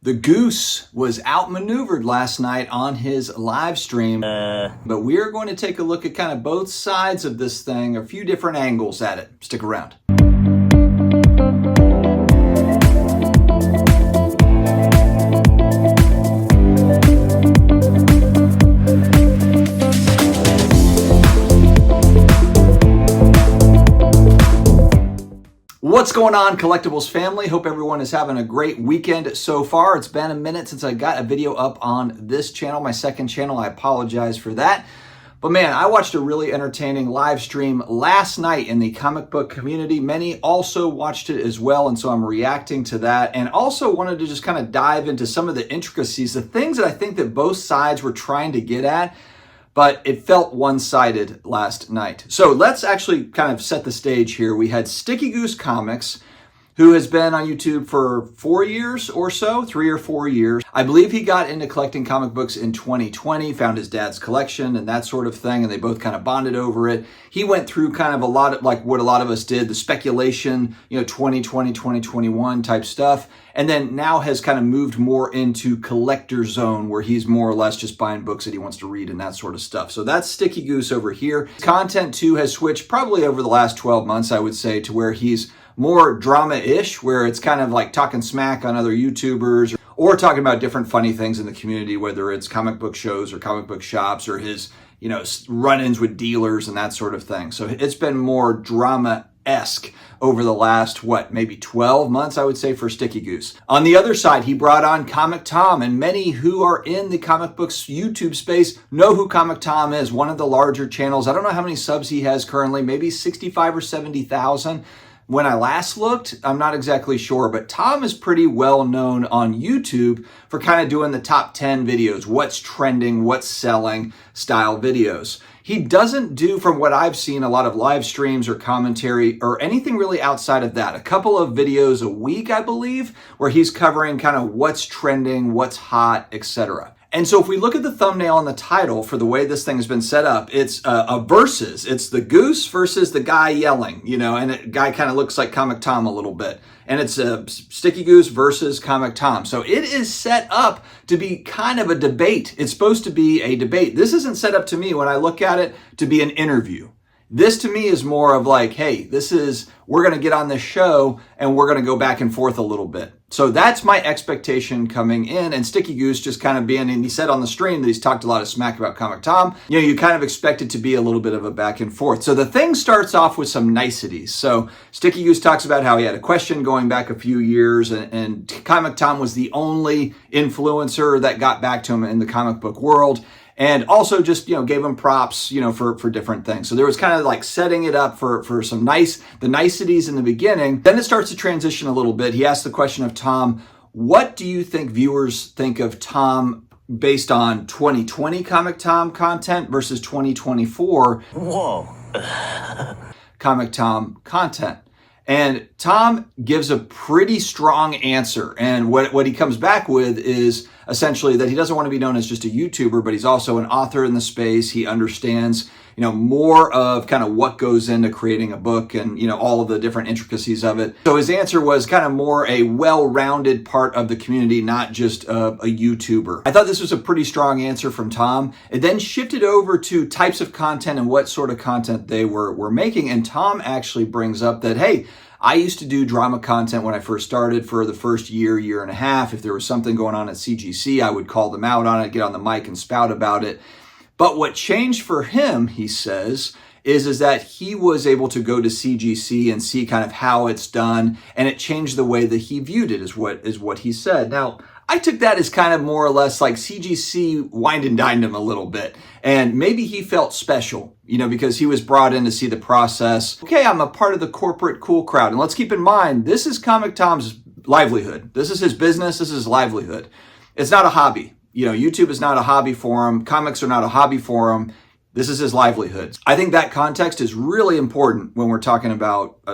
The Goose was outmaneuvered last night on his live stream, but we are going to take a look at kind of both sides of this thing, a few different angles at it. Stick around. What's going on, Collectibles family? Hope everyone is having a great weekend so far. It's been a minute since I got a video up on this channel, my second channel. I apologize for that. But man, I watched a really entertaining live stream last night in the comic book community. Many also watched it as well, and so I'm reacting to that. And also wanted to just kind of dive into some of the intricacies, the things that I think that both sides were trying to get at, but it felt one-sided last night. So let's actually kind of set the stage here. We had Sticky Goose Comics, who has been on YouTube for 4 years or so, 3 or 4 years. I believe he got into collecting comic books in 2020, found his dad's collection and that sort of thing, and they both kind of bonded over it. He went through kind of a lot of like what a lot of us did, the speculation, 2020, 2021 type stuff, and then now has kind of moved more into collector zone where he's more or less just buying books that he wants to read and that sort of stuff. So that's Sticky Goose over here. Content too has switched probably over the last 12 months, I would say, to where he's more drama-ish, where it's kind of like talking smack on other YouTubers or talking about different funny things in the community, whether it's comic book shows or comic book shops or his, run-ins with dealers and that sort of thing. So it's been more drama-esque over the last, maybe 12 months, I would say, for Sticky Goose. On the other side, he brought on Comic Tom, and many who are in the comic books YouTube space know who Comic Tom is, one of the larger channels. I don't know how many subs he has currently, maybe 65 or 70,000. When I last looked, I'm not exactly sure, but Tom is pretty well known on YouTube for kind of doing the top 10 videos, what's trending, what's selling style videos. He doesn't do, from what I've seen, a lot of live streams or commentary or anything really outside of that. A couple of videos a week, I believe, where he's covering kind of what's trending, what's hot, etc. And so if we look at the thumbnail and the title for the way this thing has been set up, it's a versus. It's the goose versus the guy yelling, and the guy kind of looks like Comic Tom a little bit. And it's a Sticky Goose versus Comic Tom. So it is set up to be kind of a debate. It's supposed to be a debate. This isn't set up to me, when I look at it, to be an interview. This to me is more of like, hey, we're going to get on this show and we're going to go back and forth a little bit. So that's my expectation coming in. And Sticky Goose just kind of being, and he said on the stream that he's talked a lot of smack about Comic Tom. You kind of expect it to be a little bit of a back and forth. So the thing starts off with some niceties. So Sticky Goose talks about how he had a question going back a few years, and Comic Tom was the only influencer that got back to him in the comic book world. And also just, gave him props, for different things. So there was kind of like setting it up for the niceties in the beginning. Then it starts to transition a little bit. He asked the question of Tom, what do you think viewers think of Tom based on 2020 Comic Tom content versus 2024 Comic Tom content? And Tom gives a pretty strong answer. And what he comes back with is essentially that he doesn't want to be known as just a YouTuber, but he's also an author in the space. He understands, more of kind of what goes into creating a book and, all of the different intricacies of it. So his answer was kind of more a well-rounded part of the community, not just a YouTuber. I thought this was a pretty strong answer from Tom. It then shifted over to types of content and what sort of content they were making. And Tom actually brings up that, hey, I used to do drama content when I first started for the first year and a half. If there was something going on at CGC, I would call them out on it, get on the mic and spout about it. But what changed for him, he says, is that he was able to go to CGC and see kind of how it's done, and it changed the way that he viewed it, is what he said. Now, I took that as kind of more or less like CGC wined and dined him a little bit. And maybe he felt special, because he was brought in to see the process. Okay, I'm a part of the corporate cool crowd. And let's keep in mind, this is Comic Tom's livelihood. This is his business. This is his livelihood. It's not a hobby. YouTube is not a hobby for him. Comics are not a hobby for him. This is his livelihood. I think that context is really important when we're talking about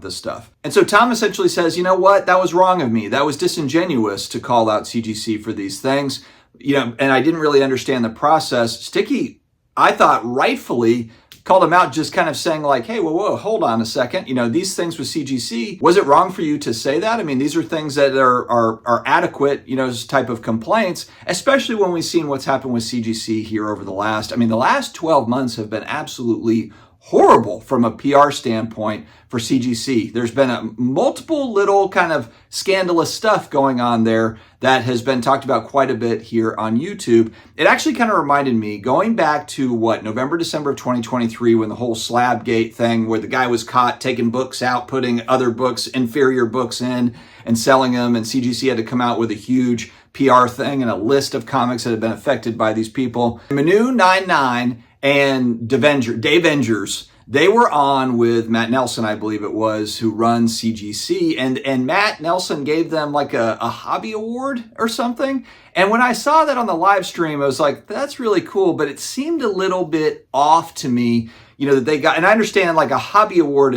this stuff. And so Tom essentially says, you know what? That was wrong of me. That was disingenuous to call out CGC for these things. And I didn't really understand the process. Sticky, I thought rightfully called him out, just kind of saying like, hey, whoa, hold on a second. These things with CGC, was it wrong for you to say that? I mean, these are things that are adequate, as type of complaints, especially when we've seen what's happened with CGC here over the last 12 months have been absolutely horrible from a PR standpoint for CGC. There's been multiple little kind of scandalous stuff going on there that has been talked about quite a bit here on YouTube. It actually kind of reminded me, going back to November, December of 2023, when the whole Slabgate thing, where the guy was caught taking books out, putting other books, inferior books in and selling them, and CGC had to come out with a huge PR thing and a list of comics that had been affected by these people. Manu 99 and Davengers, they were on with Matt Nelson, I believe it was, who runs CGC, and Matt Nelson gave them like a hobby award or something. And when I saw that on the live stream, I was like, that's really cool, but it seemed a little bit off to me, that they got, and I understand like a hobby award,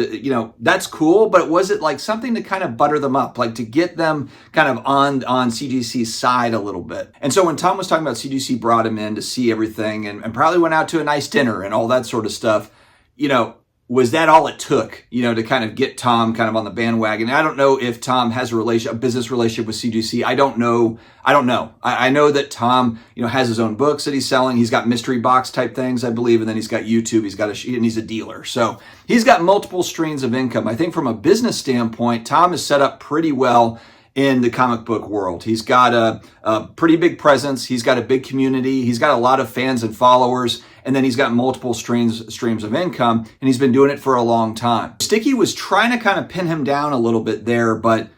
that's cool, but was it like something to kind of butter them up, like to get them kind of on CGC's side a little bit? And so when Tom was talking about CGC brought him in to see everything and probably went out to a nice dinner and all that sort of stuff, was that all it took, to kind of get Tom kind of on the bandwagon? I don't know if Tom has a business relationship with CGC. I don't know. I know that Tom, has his own books that he's selling. He's got mystery box type things, I believe. And then he's got YouTube. And he's a dealer. So he's got multiple streams of income. I think from a business standpoint, Tom is set up pretty well in the comic book world. He's got a pretty big presence. He's got a big community. He's got a lot of fans and followers. And then he's got multiple streams of income, and he's been doing it for a long time. Sticky was trying to kind of pin him down a little bit there, but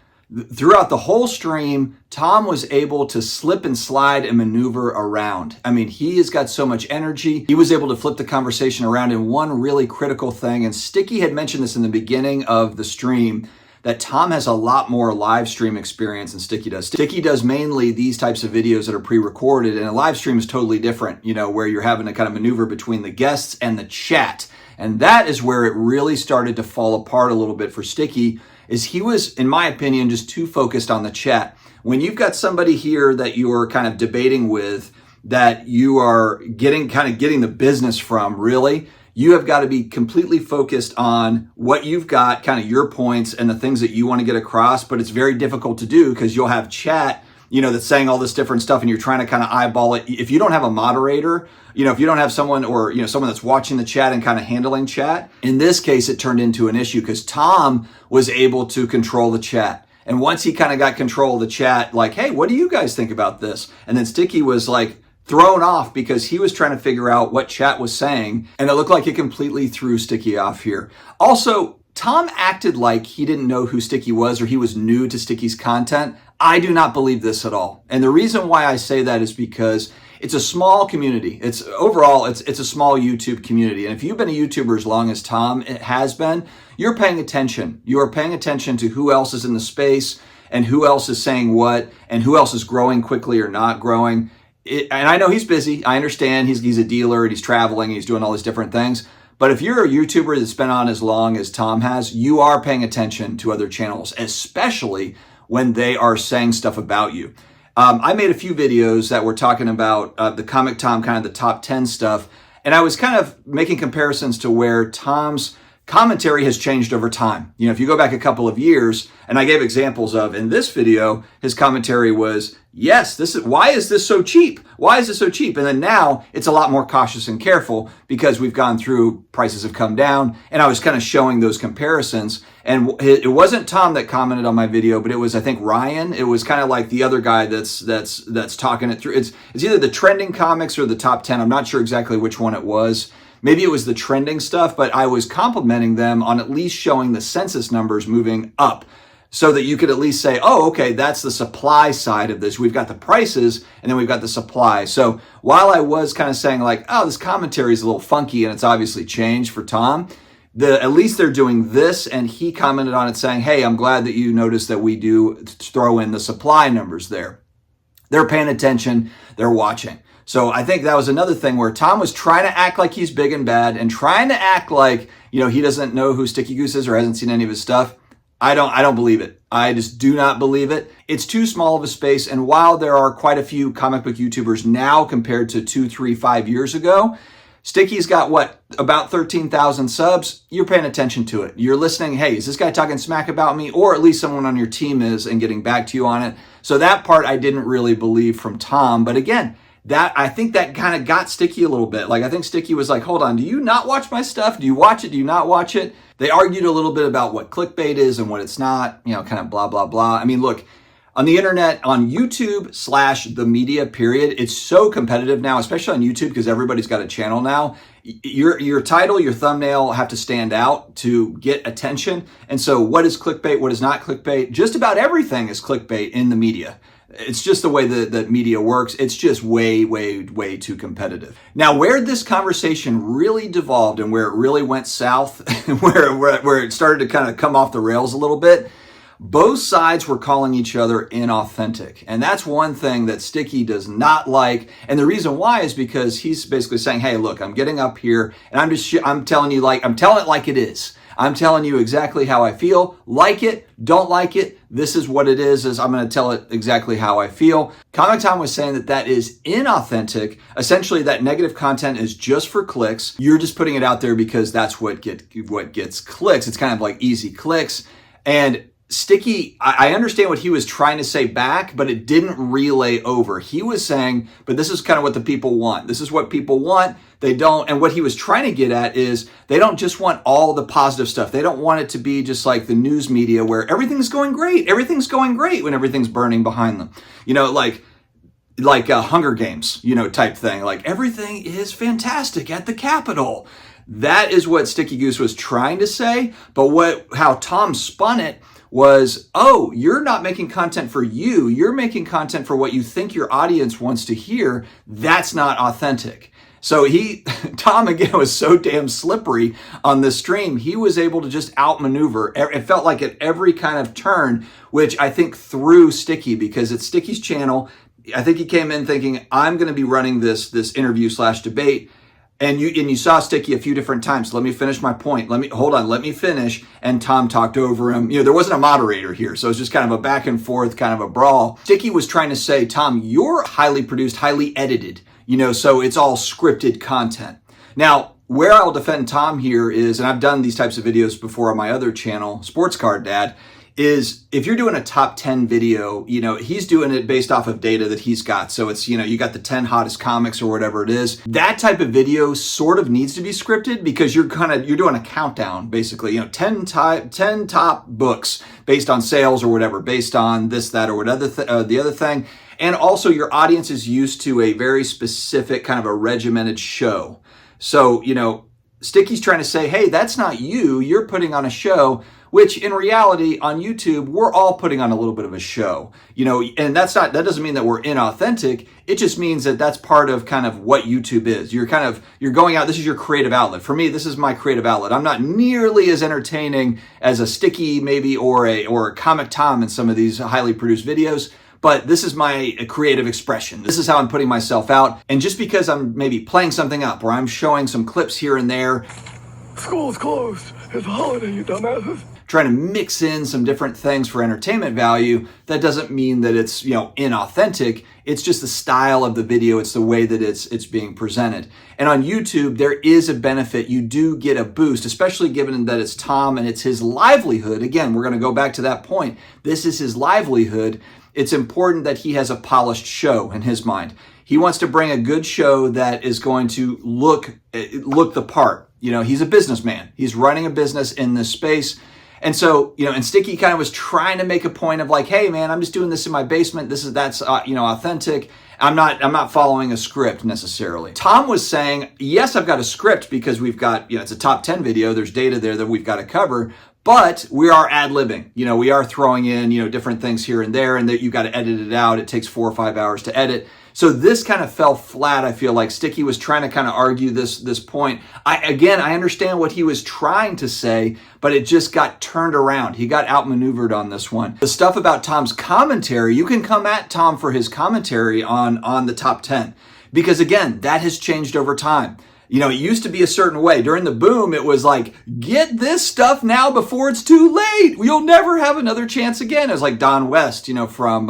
throughout the whole stream, Tom was able to slip and slide and maneuver around. I mean, he has got so much energy. He was able to flip the conversation around in one really critical thing. And Sticky had mentioned this in the beginning of the stream, that Tom has a lot more live stream experience than Sticky does. Sticky does mainly these types of videos that are pre-recorded, and a live stream is totally different, where you're having to kind of maneuver between the guests and the chat. And that is where it really started to fall apart a little bit for Sticky, is he was, in my opinion, just too focused on the chat. When you've got somebody here that you're kind of debating with, that you are getting the business from, really, you have got to be completely focused on what you've got, kind of your points and the things that you want to get across. But it's very difficult to do because you'll have chat, that's saying all this different stuff and you're trying to kind of eyeball it. If you don't have a moderator, if you don't have someone or, someone that's watching the chat and kind of handling chat, in this case, it turned into an issue because Tom was able to control the chat. And once he kind of got control of the chat, like, hey, what do you guys think about this? And then Sticky was like, thrown off because he was trying to figure out what chat was saying, and it looked like it completely threw Sticky off here. Also, Tom acted like he didn't know who Sticky was or he was new to Sticky's content. I do not believe this at all. And the reason why I say that is because it's a small community. It's a small YouTube community. And if you've been a YouTuber as long as Tom has been, you're paying attention. You are paying attention to who else is in the space and who else is saying what and who else is growing quickly or not growing. And I know he's busy. I understand he's a dealer and he's traveling and he's doing all these different things. But if you're a YouTuber that's been on as long as Tom has, you are paying attention to other channels, especially when they are saying stuff about you. I made a few videos that were talking about the Comic Tom, kind of the top 10 stuff. And I was kind of making comparisons to where Tom's commentary has changed over time. If you go back a couple of years, and I gave examples of, in this video, his commentary was, yes, why is this so cheap? Why is this so cheap? And then now it's a lot more cautious and careful because we've gone through, prices have come down, and I was kind of showing those comparisons. And it wasn't Tom that commented on my video, but it was, I think, Ryan. It was kind of like the other guy that's talking it through. It's either the trending comics or the top 10. I'm not sure exactly which one it was. Maybe it was the trending stuff, but I was complimenting them on at least showing the census numbers moving up so that you could at least say, oh, okay, that's the supply side of this. We've got the prices and then we've got the supply. So while I was kind of saying like, oh, this commentary is a little funky and it's obviously changed for Tom, at least they're doing this, and he commented on it saying, hey, I'm glad that you noticed that we do throw in the supply numbers there. They're paying attention, they're watching. So I think that was another thing where Tom was trying to act like he's big and bad and trying to act like, he doesn't know who Sticky Goose is or hasn't seen any of his stuff. I don't believe it. I just do not believe it. It's too small of a space. And while there are quite a few comic book YouTubers now compared to 2, 3, 5 years ago, Sticky's got what, about 13,000 subs. You're paying attention to it. You're listening. Hey, is this guy talking smack about me? Or at least someone on your team is, and getting back to you on it. So that part I didn't really believe from Tom. But again, that I think that kind of got Sticky a little bit. Like, I think Sticky was like, hold on, do you not watch my stuff? Do you watch it? Do you not watch it? They argued a little bit about what clickbait is and what it's not, you know, kind of blah, blah, blah. I mean, look, on the internet, on YouTube / the media period, it's so competitive now, especially on YouTube, because everybody's got a channel now. Your title, your thumbnail have to stand out to get attention. And so what is clickbait? What is not clickbait? Just about everything is clickbait in the media. It's just the way that media works. It's just way, way, way too competitive. Now, where this conversation really devolved and where it really went south, where it started to kind of come off the rails a little bit, both sides were calling each other inauthentic. And that's one thing that Sticky does not like. And the reason why is because he's basically saying, hey, look, I'm getting up here and I'm telling you, like, I'm telling it like it is. I'm telling you exactly how I feel. Like it, don't like it. This is what it is I'm going to tell it exactly how I feel. Comic Tom was saying that is inauthentic. Essentially, that negative content is just for clicks. You're just putting it out there because that's what gets clicks. It's kind of like easy clicks. And Sticky, I understand what he was trying to say back, but it didn't relay over. He was saying, but this is kind of what the people want. This is what people want. They don't, and what he was trying to get at is they don't just want all the positive stuff. They don't want it to be just like the news media where everything's going great. Everything's going great when everything's burning behind them. You know, like Hunger Games, you know, type thing. Like everything is fantastic at the Capitol. That is what Sticky Goose was trying to say, but how Tom spun it was, oh, you're not making content for you. You're making content for what you think your audience wants to hear. That's not authentic. So Tom again was so damn slippery on this stream. He was able to just outmaneuver. It felt like at every kind of turn, which I think threw Sticky, because it's Sticky's channel. I think he came in thinking, I'm going to be running this interview / debate. And you saw Sticky a few different times. Let me finish my point. Let me finish. And Tom talked over him. You know, there wasn't a moderator here. So it was just kind of a back and forth, kind of a brawl. Sticky was trying to say, Tom, you're highly produced, highly edited, you know, so it's all scripted content. Now, where I'll defend Tom here is, and I've done these types of videos before on my other channel, Sports Card Dad, is if you're doing a top 10 video, you know, he's doing it based off of data that he's got. So it's, you know, you got the 10 hottest comics or whatever it is. That type of video sort of needs to be scripted, because you're doing a countdown, basically, you know, 10 top books based on sales or whatever, based on this, that, or whatever, the other thing. And also your audience is used to a very specific kind of a regimented show. So, you know, Sticky's trying to say, hey, that's not you. You're putting on a show, which in reality on YouTube, we're all putting on a little bit of a show, you know, and that doesn't mean that we're inauthentic. It just means that that's part of kind of what YouTube is. You're going out, this is your creative outlet. For me, this is my creative outlet. I'm not nearly as entertaining as a Sticky maybe, or a Comic Tom in some of these highly produced videos. But this is my creative expression. This is how I'm putting myself out. And just because I'm maybe playing something up or I'm showing some clips here and there. School's closed. It's a holiday, you dumbasses. Trying to mix in some different things for entertainment value, that doesn't mean that it's, you know, inauthentic. It's just the style of the video. It's the way that it's being presented. And on YouTube, there is a benefit. You do get a boost, especially given that it's Tom and it's his livelihood. Again, we're going to go back to that point. This is his livelihood. It's important that he has a polished show in his mind. He wants to bring a good show that is going to look the part. You know, he's a businessman. He's running a business in this space. And so, you know, and Sticky kind of was trying to make a point of like, hey man, I'm just doing this in my basement. That's you know, authentic. I'm not following a script necessarily. Tom was saying, yes, I've got a script because we've got, you know, it's a top 10 video. There's data there that we've got to cover. But we are ad-libbing. You know, we are throwing in, you know, different things here and there, and that you got to edit it out. It takes 4 or 5 hours to edit. So this kind of fell flat. I feel like Sticky was trying to kind of argue this point. I understand what he was trying to say, but it just got turned around. He got outmaneuvered on this one. The stuff about Tom's commentary, you can come at Tom for his commentary on the top 10. Because again, that has changed over time. You know, it used to be a certain way. During the boom, it was like, get this stuff now before it's too late. You'll never have another chance again. It was like Don West, you know, from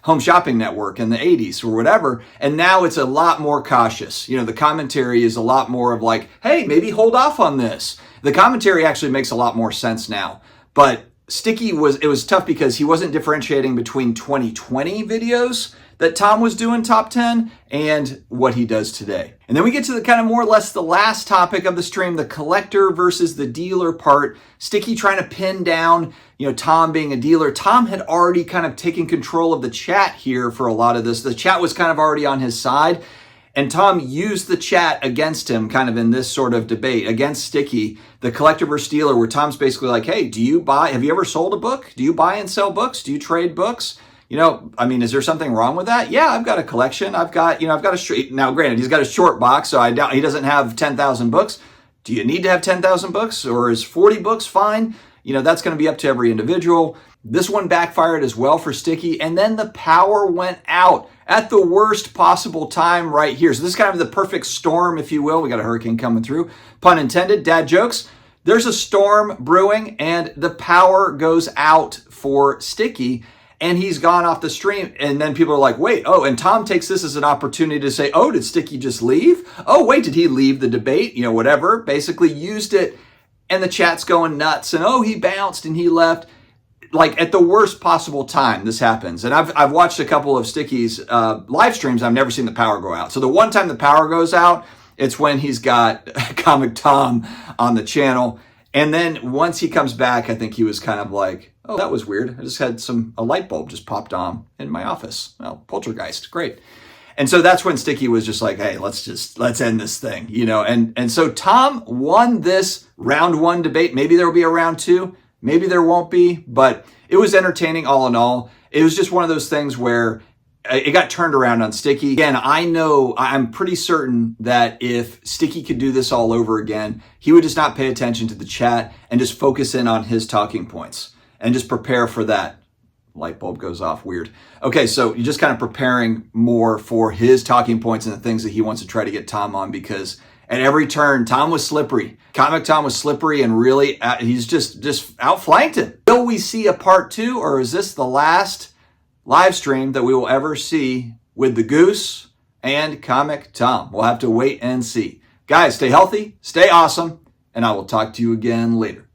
Home Shopping Network in the 80s or whatever. And now it's a lot more cautious. You know, the commentary is a lot more of like, hey, maybe hold off on this. The commentary actually makes a lot more sense now. But Sticky it was tough because he wasn't differentiating between 2020 videos that Tom was doing top 10 and what he does today. And then we get to the kind of more or less the last topic of the stream, the collector versus the dealer part. Sticky trying to pin down, you know, Tom being a dealer. Tom had already kind of taken control of the chat here for a lot of this. The chat was kind of already on his side. And Tom used the chat against him kind of in this sort of debate against Sticky, the collector versus dealer, where Tom's basically like, hey, have you ever sold a book? Do you buy and sell books? Do you trade books? You know, I mean, is there something wrong with that? Yeah, I've got a collection. I've got a street. Now, granted, he's got a short box, so I doubt he doesn't have 10,000 books. Do you need to have 10,000 books, or is 40 books fine? You know, that's going to be up to every individual. This one backfired as well for Sticky, and then the power went out at the worst possible time right here. So this is kind of the perfect storm, if you will. We got a hurricane coming through. Pun intended, dad jokes. There's a storm brewing, and the power goes out for Sticky. And he's gone off the stream. And then people are like, wait, oh, and Tom takes this as an opportunity to say, oh, did Sticky just leave? Oh, wait, did he leave the debate? You know, whatever. Basically used it. And the chat's going nuts. And oh, he bounced and he left. Like at the worst possible time this happens. And I've watched a couple of Sticky's live streams. I've never seen the power go out. So the one time the power goes out, it's when he's got Comic Tom on the channel. And then once he comes back, I think he was kind of like, oh, that was weird. I just had a light bulb just popped on in my office. Well, poltergeist, great. And so that's when Sticky was just like, hey, let's end this thing, you know? And so Tom won this round one debate. Maybe there'll be a round two. Maybe there won't be, but it was entertaining all in all. It was just one of those things where it got turned around on Sticky. Again, I'm pretty certain that if Sticky could do this all over again, he would just not pay attention to the chat and just focus in on his talking points and just prepare for that. Light bulb goes off, weird. Okay, so you're just kind of preparing more for his talking points and the things that he wants to try to get Tom on, because at every turn, Tom was slippery. Comic Tom was slippery and really, he's just outflanked him. Will we see a part two, or is this the last live stream that we will ever see with the Goose and Comic Tom? We'll have to wait and see. Guys, stay healthy, stay awesome, and I will talk to you again later.